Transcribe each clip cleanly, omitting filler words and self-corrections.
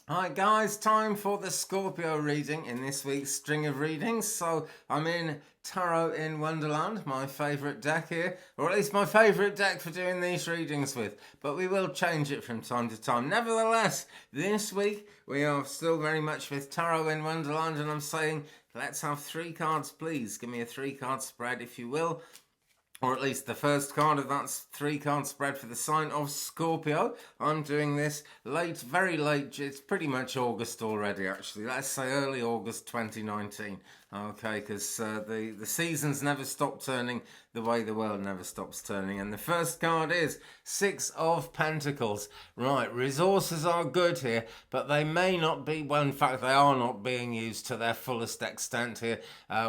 Hi guys, time for the Scorpio reading in this week's string of readings. So I'm in Tarot in Wonderland, my favourite deck here, or at least my favourite deck for doing these readings with, but we will change it from time to time. Nevertheless, this week we are still very much with Tarot in Wonderland, and I'm saying let's have 3 cards please. Give me a 3 card spread if you will. Or at least the first card of that 3 card spread for the sign of Scorpio. I'm doing this late, very late. It's pretty much August already, actually. Let's say early August 2019. Okay, because the seasons never stop turning the way the world never stops turning. And the first card is 6 of Pentacles. Right, resources are good here, but they may not be, well, in fact, they are not being used to their fullest extent here.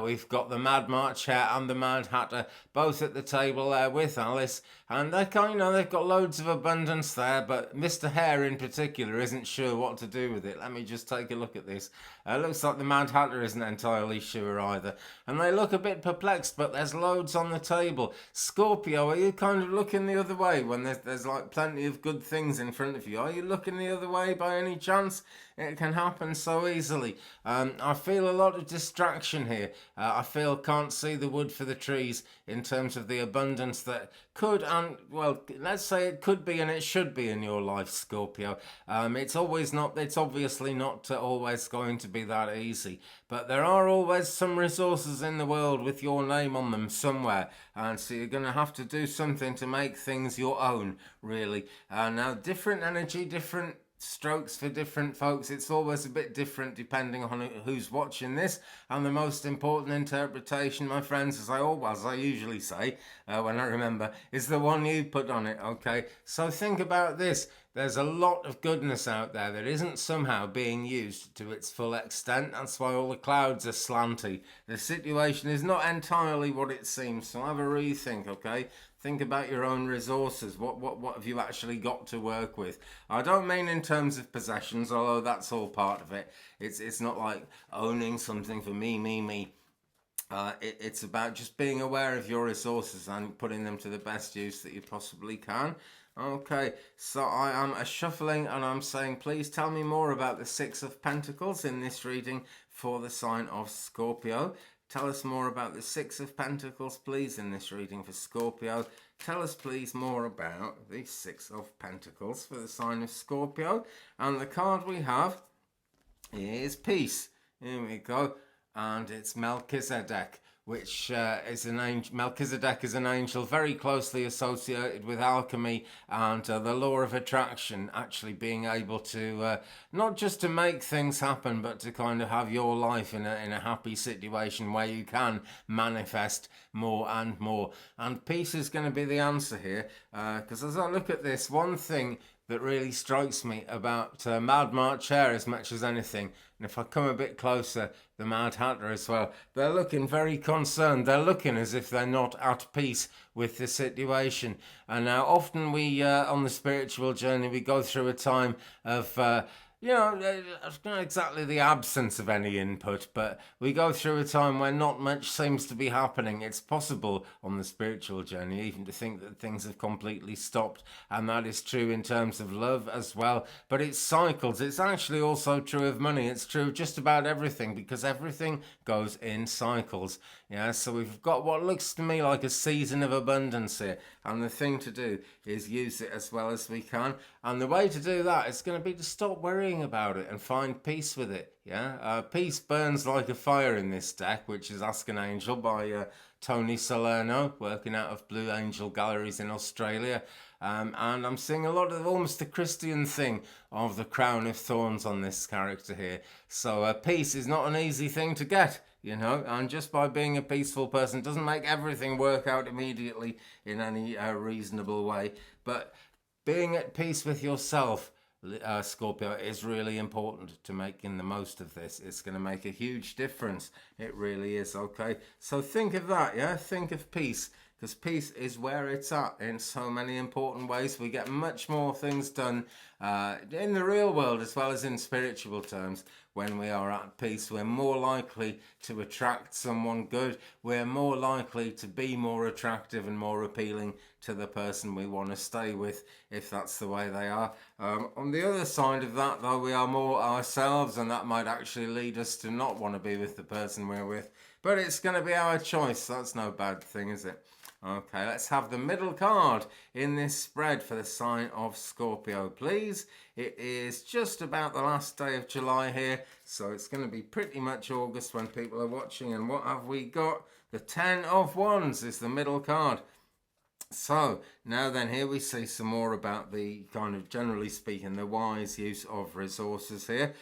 We've got the Mad March Hare and the Mad Hatter both at the table there with Alice, and they've got loads of abundance there, but Mr. Hare in particular isn't sure what to do with it. Let me just take a look at this. Looks like the Mad Hatter isn't entirely sure either, and they look a bit perplexed, but there's loads on the table. Scorpio, are you kind of looking the other way when there's like plenty of good things in front of you? Are you looking the other way by any chance? It can happen so easily. I feel a lot of distraction here. I feel can't see the wood for the trees in terms of the abundance that could, and well, let's say it could be and it should be in your life, Scorpio. It's obviously not always going to be that easy, but there are always some resources in the world with your name on them somewhere, and so you're going to have to do something to make things your own, really. Now, different energy, different strokes for different folks. It's always a bit different depending on who's watching this, and the most important interpretation, my friends, as I usually say when I remember, is the one you put on it. Okay, so think about this. There's a lot of goodness out there that isn't somehow being used to its full extent. That's why all the clouds are slanty. The situation is not entirely what it seems, so have a rethink, okay? Think about your own resources. What have you actually got to work with? I don't mean in terms of possessions, although that's all part of it. It's not like owning something for me. It's about just being aware of your resources and putting them to the best use that you possibly can. Okay, so I am a shuffling and I'm saying please tell me more about the 6 of Pentacles in this reading for the sign of Scorpio. Tell us more about the 6 of Pentacles, please, in this reading for Scorpio. Tell us, please, more about the 6 of Pentacles for the sign of Scorpio. And the card we have is Peace. Here we go. And it's Melchizedek, which is an angel. Melchizedek is an angel very closely associated with alchemy and the law of attraction, actually being able to not just to make things happen, but to kind of have your life in a happy situation where you can manifest more and more. And peace is going to be the answer here, because as I look at this, one thing that really strikes me about Mad March Hare as much as anything, and if I come a bit closer, the Mad Hatter as well, they're looking very concerned. They're looking as if they're not at peace with the situation. And now often we, on the spiritual journey, we go through a time of not exactly the absence of any input, but we go through a time where not much seems to be happening. It's possible on the spiritual journey even to think that things have completely stopped, and that is true in terms of love as well, but it's cycles. It's actually also true of money. It's true of just about everything, because everything goes in cycles. Yeah, so we've got what looks to me like a season of abundance here, and the thing to do is use it as well as we can, and the way to do that is going to be to stop worrying about it and find peace with it. Yeah, peace burns like a fire in this deck, which is Ask an Angel by Tony Salerno, working out of Blue Angel Galleries in Australia. And I'm seeing a lot of almost the Christian thing of the crown of thorns on this character here. So peace is not an easy thing to get, and just by being a peaceful person doesn't make everything work out immediately in any reasonable way. But being at peace with yourself, Scorpio, is really important to making the most of this. It's going to make a huge difference. It really is, okay? So think of that, yeah? Think of peace, because peace is where it's at in so many important ways. We get much more things done in the real world as well as in spiritual terms. When we are at peace, we're more likely to attract someone good. We're more likely to be more attractive and more appealing to the person we want to stay with, if that's the way they are. On the other side of that, though, we are more ourselves, and that might actually lead us to not want to be with the person we're with. But it's going to be our choice. That's no bad thing, is it? Okay, let's have the middle card in this spread for the sign of Scorpio, please. It is just about the last day of July here, so it's going to be pretty much August when people are watching. And what have we got? The 10 of Wands is the middle card. So, now then, here we see some more about the kind of, generally speaking, the wise use of resources here.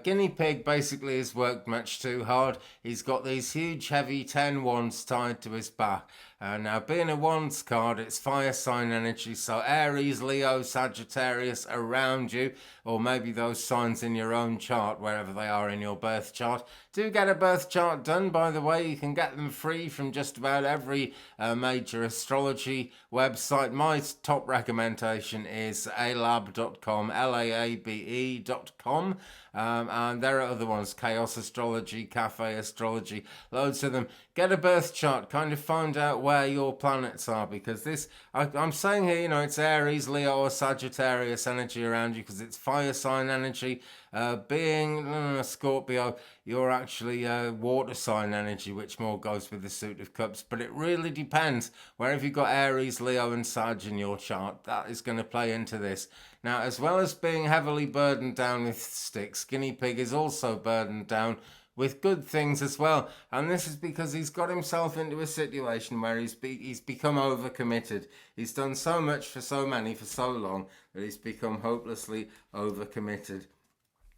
Guinea Pig basically has worked much too hard. He's got these huge heavy 10 wands tied to his back. Now, being a wands card, it's fire sign energy, so Aries, Leo, Sagittarius around you, or maybe those signs in your own chart, wherever they are in your birth chart. Do get a birth chart done, by the way. You can get them free from just about every major astrology website. My top recommendation is alab.com, laabe.com. And there are other ones, Chaos Astrology, Cafe Astrology, loads of them. Get a birth chart, kind of find out where your planets are, because this, I'm saying here, you know, it's Aries, Leo or Sagittarius energy around you, because it's fire sign energy. Being Scorpio, you're actually water sign energy, which more goes with the suit of cups. But it really depends. Wherever you've got Aries, Leo and Sag in your chart, that is going to play into this. Now, as well as being heavily burdened down with sticks, Guinea Pig is also burdened down with good things as well. And this is because he's got himself into a situation where he's become overcommitted. He's done so much for so many for so long that he's become hopelessly overcommitted.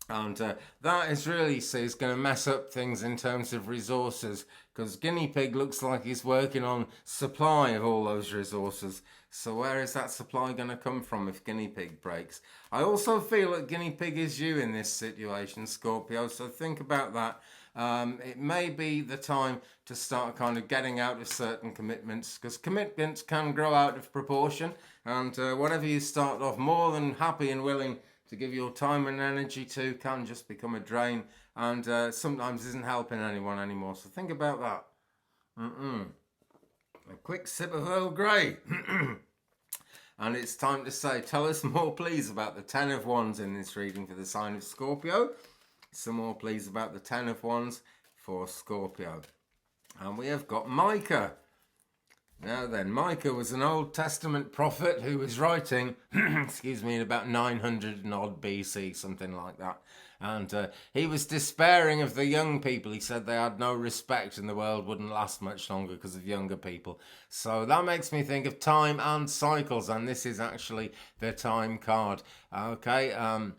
And that is really, see, is going to mess up things in terms of resources, because Guinea Pig looks like he's working on supply of all those resources. So where is that supply going to come from if Guinea Pig breaks? I also feel that Guinea Pig is you in this situation, Scorpio, so think about that. It may be the time to start kind of getting out of certain commitments, because commitments can grow out of proportion, and whatever you start off more than happy and willing to give your time and energy to can just become a drain, and sometimes isn't helping anyone anymore. So think about that. A quick sip of Earl Grey. And it's time to say, tell us more please about the 10 of Wands in this reading for the sign of Scorpio. Some more please about the 10 of Wands for Scorpio. And we have got Micah. Now then, Micah was an Old Testament prophet who was writing, excuse me, in about 900 and odd BC, something like that. And he was despairing of the young people. He said they had no respect and the world wouldn't last much longer because of younger people. So that makes me think of time and cycles, and this is actually the time card. Okay, and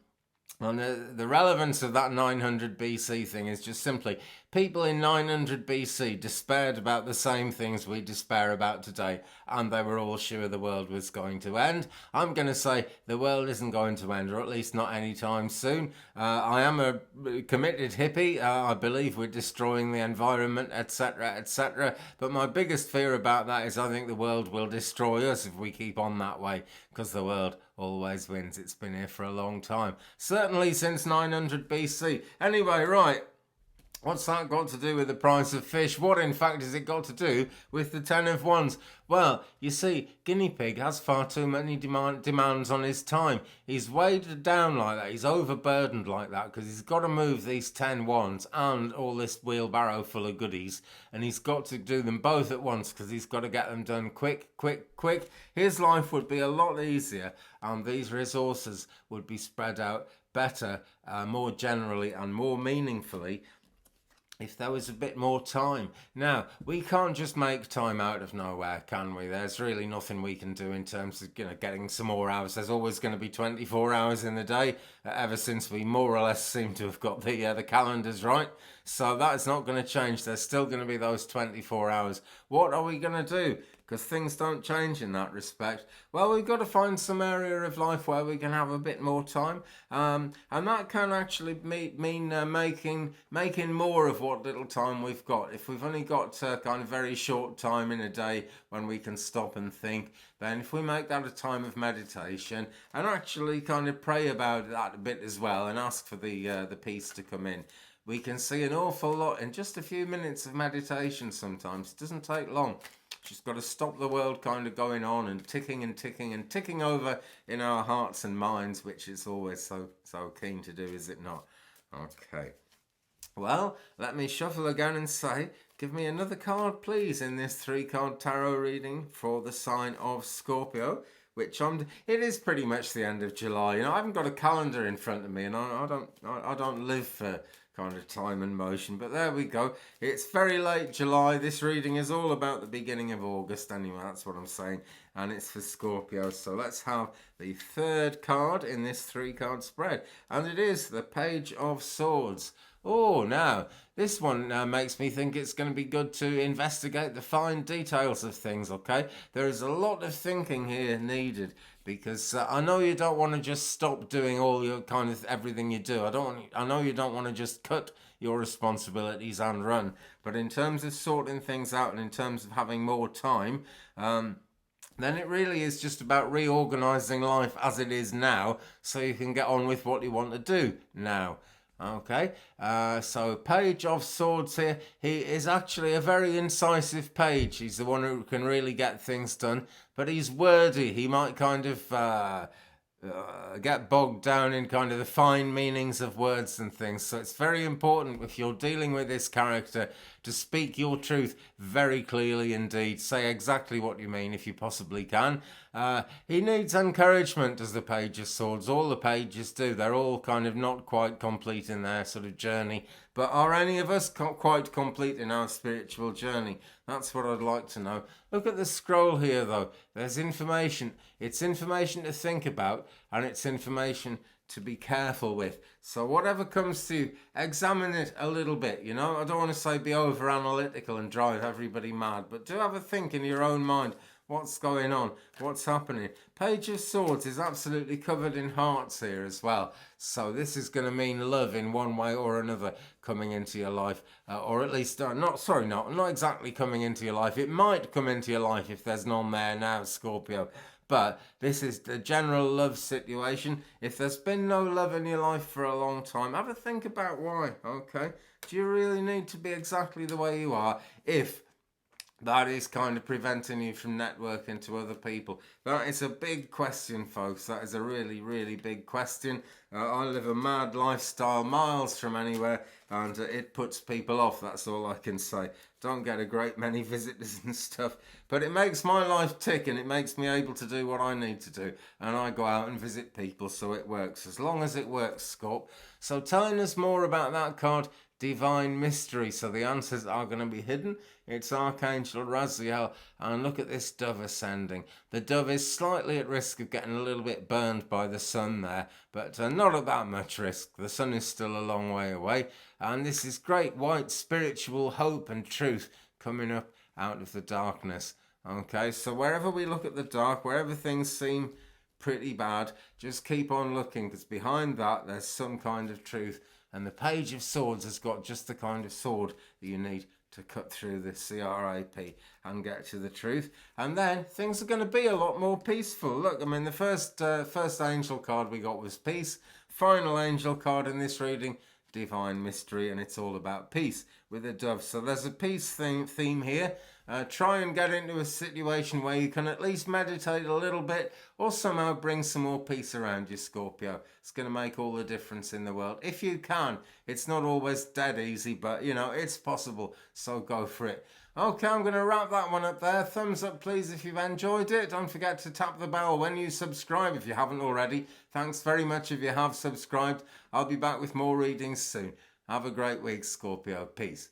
the relevance of that 900 BC thing is just simply people in 900 BC despaired about the same things we despair about today, and they were all sure the world was going to end. I'm going to say the world isn't going to end, or at least not anytime soon. I am a committed hippie. I believe we're destroying the environment, etc., etc. But my biggest fear about that is I think the world will destroy us if we keep on that way, because the world always wins. It's been here for a long time. Certainly since 900 BC. Anyway, right. What's that got to do with the price of fish? What, in fact, has it got to do with the 10 of Wands? Well, you see, Guinea Pig has far too many demands on his time. He's weighted down like that. He's overburdened like that because he's got to move these 10 wands and all this wheelbarrow full of goodies. And he's got to do them both at once because he's got to get them done quick, quick, quick. His life would be a lot easier and these resources would be spread out better, more generally and more meaningfully if there was a bit more time. Now, we can't just make time out of nowhere, can we? There's really nothing we can do in terms of, getting some more hours. There's always going to be 24 hours in the day, ever since we more or less seem to have got the calendars right. So that's not going to change. There's still going to be those 24 hours. What are we going to do? because things don't change in that respect. Well, we've got to find some area of life where we can have a bit more time, and that can actually mean making more of what little time we've got. If we've only got kind of very short time in a day when we can stop and think, then if we make that a time of meditation and actually kind of pray about that a bit as well and ask for the peace to come in, we can see an awful lot in just a few minutes of meditation sometimes. It doesn't take long. Just got to stop the world kind of going on and ticking and ticking and ticking over in our hearts and minds, which is always so keen to do, is it not? Okay. Well, let me shuffle again and say, give me another card, please, in this 3-card tarot reading for the sign of Scorpio, which it is pretty much the end of July. You know, I haven't got a calendar in front of me, and I don't live for kind of time and motion, but there we go. It's very late July. This reading is all about the beginning of August anyway, that's what I'm saying, and it's for Scorpio. So let's have the 3rd card in this 3-card spread, and it is the Page of Swords. Oh, now, this one makes me think it's going to be good to investigate the fine details of things, okay? There is a lot of thinking here needed, because I know you don't want to just stop doing all your kind of everything you do. I know you don't want to just cut your responsibilities and run, but in terms of sorting things out and in terms of having more time, then it really is just about reorganizing life as it is now so you can get on with what you want to do now. Okay, so Page of Swords here. He is actually a very incisive page. He's the one who can really get things done, but he's wordy. He might kind of get bogged down in kind of the fine meanings of words and things. So it's very important if you're dealing with this character to speak your truth very clearly indeed. Say exactly what you mean if you possibly can. He needs encouragement, as the Page of Swords. All the pages do. They're all kind of not quite complete in their sort of journey. But are any of us quite complete in our spiritual journey? That's what I'd like to know. Look at the scroll here, though. There's information. It's information to think about, and it's information to be careful with. So whatever comes to you, examine it a little bit. You know, I don't want to say be over analytical and drive everybody mad, but do have a think in your own mind. What's going on? What's happening? Page of Swords is absolutely covered in hearts here as well. So this is going to mean love in one way or another coming into your life. Or at least, not exactly coming into your life. It might come into your life if there's none there now, Scorpio. But this is the general love situation. If there's been no love in your life for a long time, have a think about why, okay? Do you really need to be exactly the way you are if that is kind of preventing you from networking to other people? That is a big question, folks. That is a really, really big question. I live a mad lifestyle miles from anywhere, and it puts people off. That's all I can say. Don't get a great many visitors and stuff, but it makes my life tick, and it makes me able to do what I need to do. And I go out and visit people, so it works. As long as it works, Scorp. So telling us more about that card, Divine Mystery. So the answers are going to be hidden. It's Archangel Raziel, and look at this dove ascending. The dove is slightly at risk of getting a little bit burned by the sun there, but not at that much risk. The sun is still a long way away, and this is great white spiritual hope and truth coming up out of the darkness. Okay, so wherever we look at the dark, wherever things seem pretty bad, just keep on looking, because behind that there's some kind of truth. And the Page of Swords has got just the kind of sword that you need to cut through the CRAP and get to the truth. And then things are going to be a lot more peaceful. Look, I mean, the first angel card we got was peace. Final angel card in this reading, Divine Mystery, and it's all about peace with a dove. So there's a peace theme here. Try and get into a situation where you can at least meditate a little bit or somehow bring some more peace around you, Scorpio. It's going to make all the difference in the world. If you can. It's not always dead easy, but, you know, it's possible. So go for it. Okay, I'm going to wrap that one up there. Thumbs up, please, if you've enjoyed it. Don't forget to tap the bell when you subscribe if you haven't already. Thanks very much if you have subscribed. I'll be back with more readings soon. Have a great week, Scorpio. Peace.